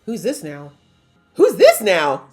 Who's this now? Who's this now?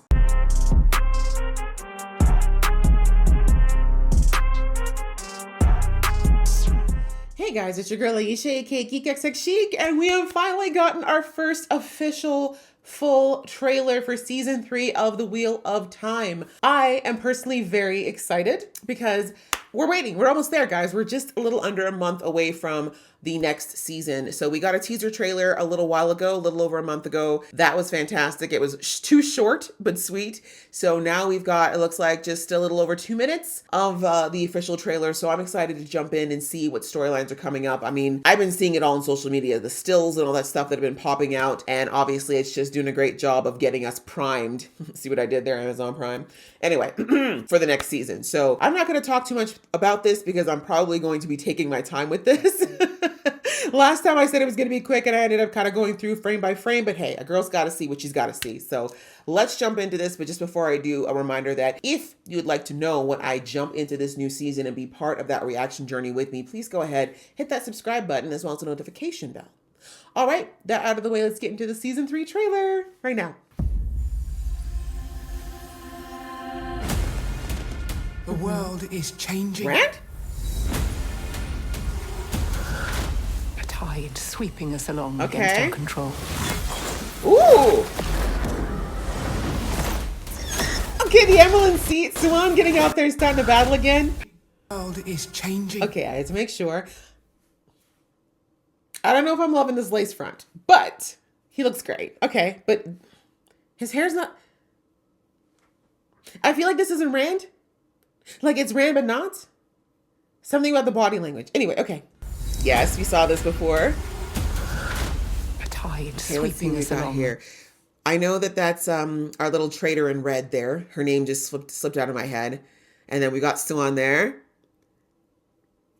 Hey guys, it's your girl Aisha, aka GeekXX Chic, and we have finally gotten our first official full trailer for season 3 of The Wheel of Time. I am personally very excited because we're waiting. We're almost there, guys. We're just a little under a month away from the next season. So we got a teaser trailer a little while ago, a little over a month ago. That was fantastic. It was too short, but sweet. So now we've got, it looks like just a little over 2 minutes of the official trailer. So I'm excited to jump in and see what storylines are coming up. I mean, I've been seeing it all on social media, the stills and all that stuff that have been popping out. And obviously it's just doing a great job of getting us primed. See what I did there, Amazon Prime? Anyway, for the next season. So I'm not going to talk too much about this because I'm probably going to be taking my time with this. Last time I said it was going to be quick and I ended up kind of going through frame by frame, but hey, a girl's got to see what she's got to see. So let's jump into this. But just before I do, a reminder that if you would like to know when I jump into this new season and be part of that reaction journey with me, please go ahead, hit that subscribe button as well as the notification bell. All right, that out of the way, let's get into the season 3 trailer right now. The world is changing. Rand? A tide sweeping us along Okay. against our control. Ooh! Okay, the Emerald seat. Swan getting out there starting to battle again. The world is changing. Okay, I had to make sure. I don't know if I'm loving this lace front, but he looks great. Okay, but his hair's not... I feel like this isn't Rand. Like it's Rand, but not. Something about the body language. Anyway, okay. Yes, we saw this before. A tide Okay, let's see sweeping what we us got along. here. I know that that's our little traitor in red there. Her name just slipped out of my head. And then we got Swan there.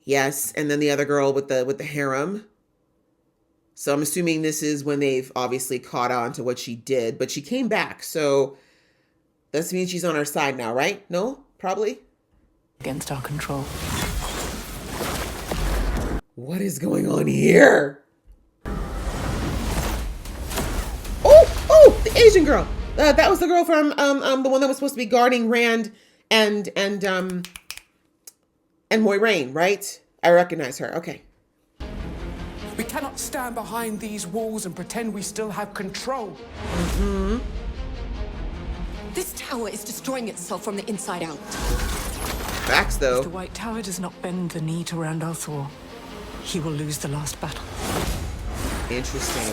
Yes, and then the other girl with the harem. So I'm assuming this is when they've obviously caught on to what she did, but she came back. So that means she's on our side now, right? No? Probably? Against our control. What is going on here? Oh, the Asian girl. That was the girl from the one that was supposed to be guarding Rand and Moiraine, right? I recognize her. Okay. We cannot stand behind these walls and pretend we still have control. This tower is destroying itself from the inside out. Facts, though. The White Tower does not bend the knee to Rand al'Thor. He will lose the last battle. Interesting.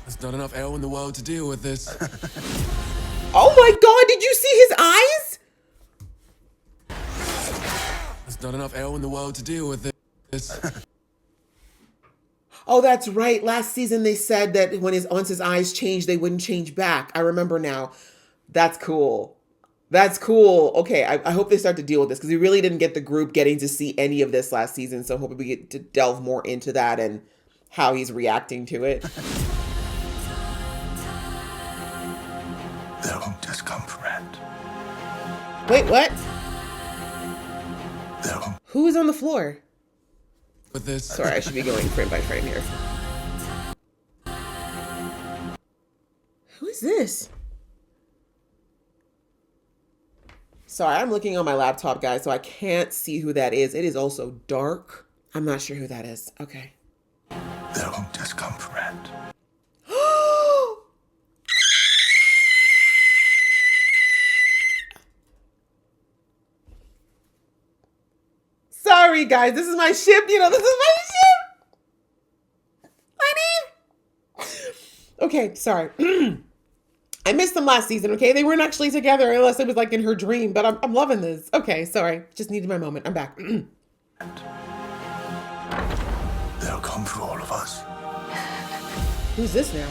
There's not enough air in the world to deal with this. Oh my God! Did you see his eyes? There's not enough air in the world to deal with this. Oh, that's right. Last season they said that once his eyes changed, they wouldn't change back. I remember now. That's cool. That's cool. Okay, I hope they start to deal with this because we really didn't get the group getting to see any of this last season. So I'm hoping we get to delve more into that and how he's reacting to it. They'll just come for Rand. Wait, what? They'll Who's on the floor? With this. Sorry, I should be going frame by frame here. Who is this? Sorry, I'm looking on my laptop, guys, so I can't see who that is. It is also dark. I'm not sure who that is. Okay. they'll just come for Rand. Sorry, guys. This is my ship. You know, this is my ship. My name. Okay, sorry. I missed them last season, okay? They weren't actually together unless it was like in her dream, but I'm loving this. Okay, sorry. Just needed my moment. I'm back. They'll come for all of us. Who's this now?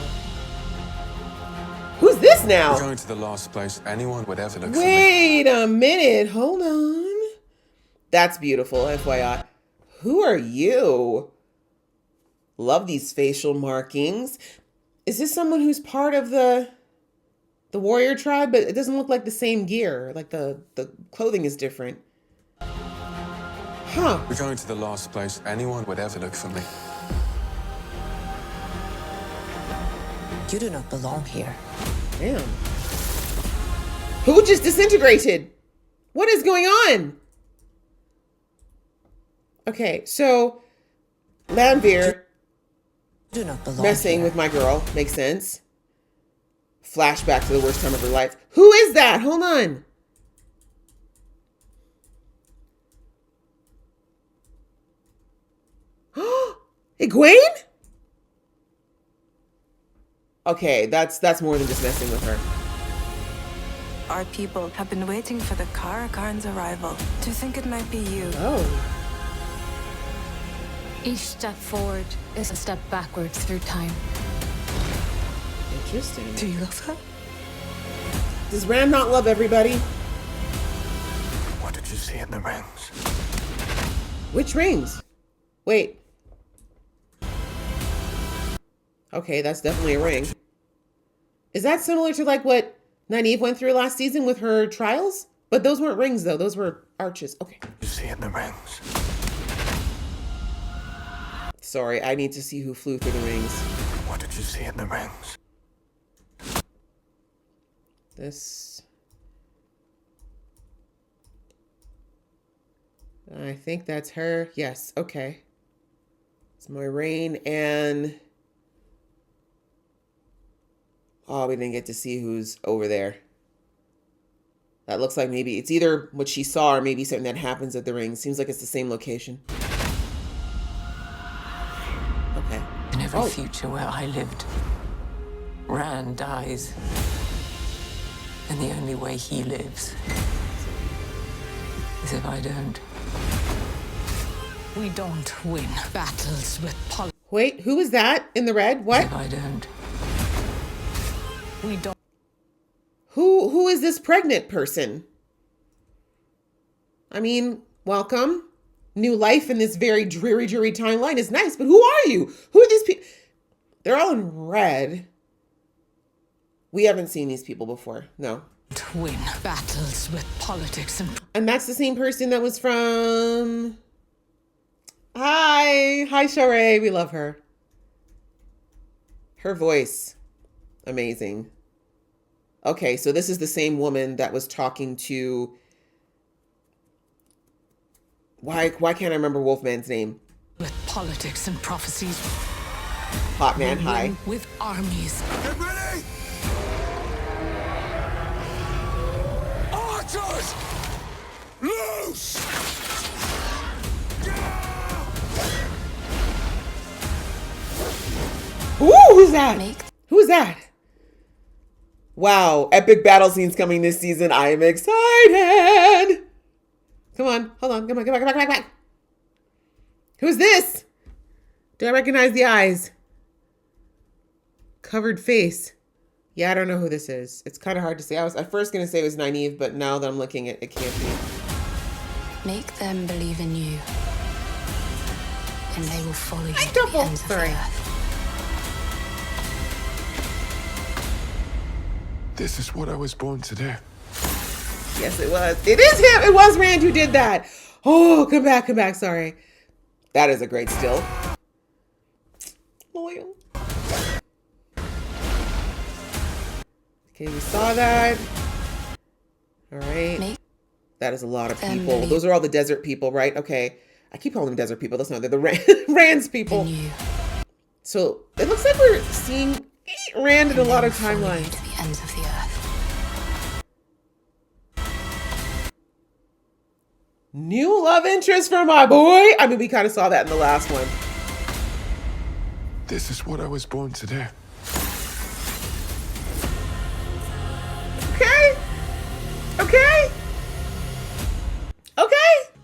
Who's this now? We're going to the last place anyone would ever look for me. Wait a minute. Hold on. That's beautiful, FYI. Who are you? Love these facial markings. Is this someone who's part of the warrior tribe? But it doesn't look like the same gear. Like the clothing is different. Huh. We're going to the last place anyone would ever look for me. You do not belong here. Damn. Who just disintegrated? What is going on? Okay, so Lanvir Do not belong messing here. with my girl makes sense. Flashback to the worst time of her life. Who is that? Hold on. Egwene? Okay, that's more than just messing with her. Our people have been waiting for the Karakarn's arrival. Do you think it might be you? Oh. Each step forward is a step backwards through time. Interesting. Do you love her? Does Rand not love everybody? What did you see in the rings? Which rings? Wait. Okay, that's definitely a ring. Is that similar to like what Nynaeve went through last season with her trials? But those weren't rings though, those were arches. Okay. You see in the rings? Sorry, I need to see who flew through the rings. What did you see in the rings? This... I think that's her. Yes, okay. It's Moiraine and... Oh, we didn't get to see who's over there. That looks like maybe it's either what she saw or maybe something that happens at the ring. Seems like it's the same location. Okay. In every Oh. future where I lived, Rand dies. And the only way he lives is if I don't. We don't win battles with politics. Wait, who is that in the red? What? If I don't. We don't. Who is this pregnant person? I mean, welcome. New life in this very dreary timeline is nice, but who are you? Who are these people? They're all in red. We haven't seen these people before. No. Win battles with politics And that's the same person that was from... Hi, Shorey. We love her. Her voice. Amazing. Okay, so this is the same woman that was talking to... Why can't I remember Wolfman's name? with politics and prophecies. Hot man, hi. With armies. Get ready! Archers! Loose! Ooh, who's that? Who's that? Wow, epic battle scenes coming this season. I am excited. Come on, hold on. Come back. Who's this? Do I recognize the eyes? Covered face. Yeah, I don't know who this is. It's kind of hard to say. I was at first going to say it was Nynaeve, but now that I'm looking at it, it can't be. Make them believe in you, and they will follow you to Double. the ends of the Sorry. earth. This is what I was born to do. Yes, it was. It is him. It was Rand who did that. Oh, come back. Sorry. That is a great still. Loyal. Okay, we saw that. All right. Make That is a lot of them people. believe- Those are all the desert people, right? Okay. I keep calling them desert people. That's not. They're the Rand's people. in you, So it looks like we're seeing Rand in a and lot they of will follow you timelines. to the ends of the earth. New love interest for my boy. I mean, we kind of saw that in the last one. This is what I was born to do. Okay.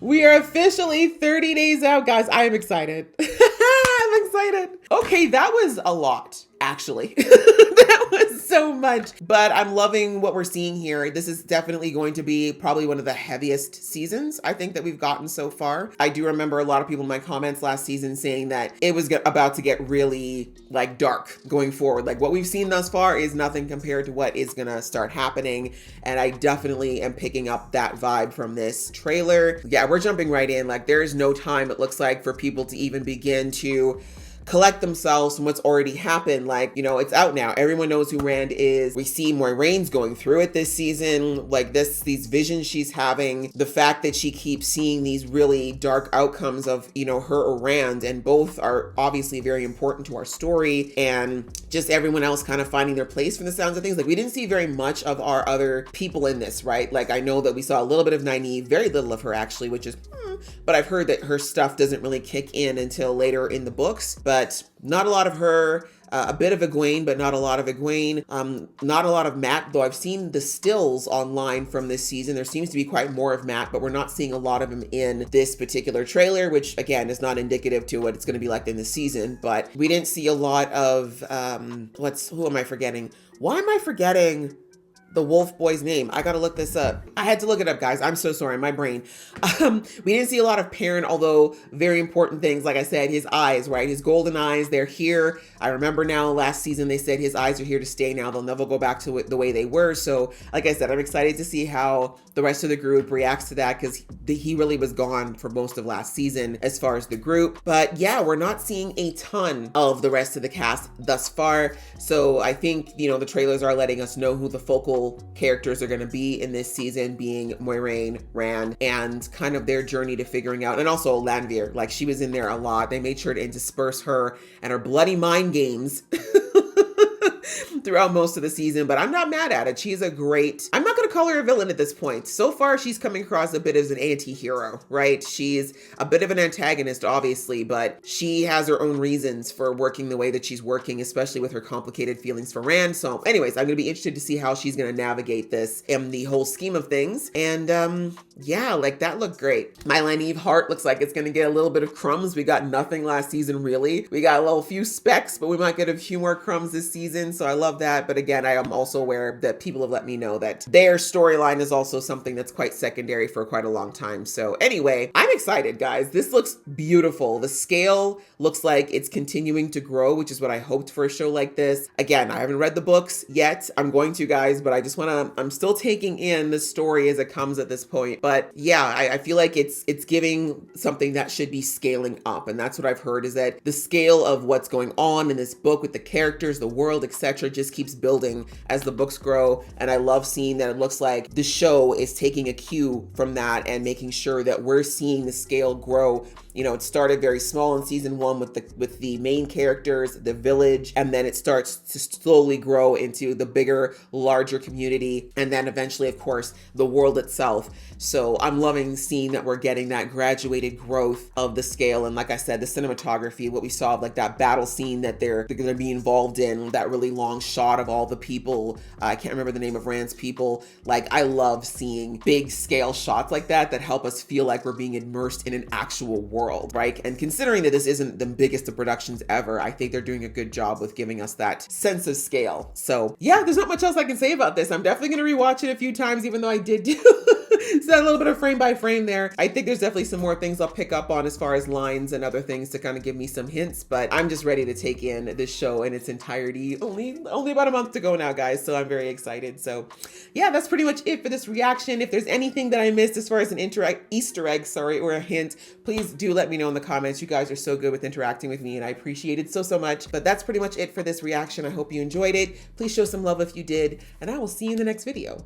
We are officially 30 days out, guys. I am excited. I'm excited. Okay, that was a lot, actually. That was so much. But I'm loving what we're seeing here. This is definitely going to be probably one of the heaviest seasons I think that we've gotten so far. I do remember a lot of people in my comments last season saying that it was about to get really like dark going forward. Like what we've seen thus far is nothing compared to what is gonna start happening. And I definitely am picking up that vibe from this trailer. Yeah, we're jumping right in. Like there is no time, it looks like, for people to even begin to collect themselves from what's already happened. Like, you know, it's out now. Everyone knows who Rand is. We see Moiraine's going through it this season. Like these visions she's having, the fact that she keeps seeing these really dark outcomes of, you know, her or Rand, and both are obviously very important to our story, and just everyone else kind of finding their place from the sounds of things. Like we didn't see very much of our other people in this, right? Like I know that we saw a little bit of Nynaeve, very little of her actually, which is, but I've heard that her stuff doesn't really kick in until later in the books, but not a lot of her. A bit of Egwene, but not a lot of Egwene. Not a lot of Mat, though I've seen the stills online from this season. There seems to be quite more of Mat, but we're not seeing a lot of him in this particular trailer, which again is not indicative to what it's going to be like in the season. But we didn't see a lot of, who am I forgetting? Why am I forgetting the wolf boy's name? I gotta look this up. I had to look it up, guys. I'm so sorry, my brain. We didn't see a lot of Perrin, although very important things. Like I said, his eyes, right? His golden eyes, they're here. I remember now last season they said his eyes are here to stay now. They'll never go back to it the way they were. So like I said, I'm excited to see how the rest of the group reacts to that, because he really was gone for most of last season as far as the group. But yeah, we're not seeing a ton of the rest of the cast thus far. So I think, you know, the trailers are letting us know who the focal characters are going to be in this season, being Moiraine, Rand, and kind of their journey to figuring out, and also Lanvir. Like she was in there a lot. They made sure to intersperse her and her bloody mind games throughout most of the season, but I'm not mad at it. She's a great, I'm not going to call her a villain at this point. So far, she's coming across a bit as an anti-hero, right? She's a bit of an antagonist, obviously, but she has her own reasons for working the way that she's working, especially with her complicated feelings for Rand. So anyways, I'm going to be interested to see how she's going to navigate this in the whole scheme of things. And yeah, like that looked great. My Nynaeve heart looks like it's going to get a little bit of crumbs. We got nothing last season, really. We got a little few specks, but we might get a few more crumbs this season. So I love that. But again, I am also aware that people have let me know that their storyline is also something that's quite secondary for quite a long time. So anyway, I'm excited, guys. This looks beautiful. The scale looks like it's continuing to grow, which is what I hoped for a show like this. Again, I haven't read the books yet. I'm going to, guys, but I just want to, I'm still taking in the story as it comes at this point. But yeah, I feel like it's giving something that should be scaling up. And that's what I've heard, is that the scale of what's going on in this book with the characters, the world, etc., just keeps building as the books grow. And I love seeing that it looks like the show is taking a cue from that and making sure that we're seeing the scale grow. You know, it started very small in season 1 with the main characters, the village, and then it starts to slowly grow into the bigger, larger community, and then eventually, of course, the world itself. So I'm loving seeing that we're getting that graduated growth of the scale. And like I said, the cinematography, what we saw, like that battle scene that they're going to be involved in, that really long shot of all the people. I can't remember the name of Rand's people. Like, I love seeing big scale shots like that help us feel like we're being immersed in an actual world, right? And considering that this isn't the biggest of productions ever, I think they're doing a good job with giving us that sense of scale. So yeah, there's not much else I can say about this. I'm definitely going to rewatch it a few times, even though I did do a little bit of frame by frame there. I think there's definitely some more things I'll pick up on as far as lines and other things to kind of give me some hints, but I'm just ready to take in this show in its entirety. Only about a month to go now, guys, so I'm very excited. So yeah, that's pretty much it for this reaction. If there's anything that I missed as far as an Easter egg, or a hint, please do let me know in the comments. You guys are so good with interacting with me, and I appreciate it so much. But that's pretty much it for this reaction. I hope you enjoyed it. Please show some love if you did, and I will see you in the next video.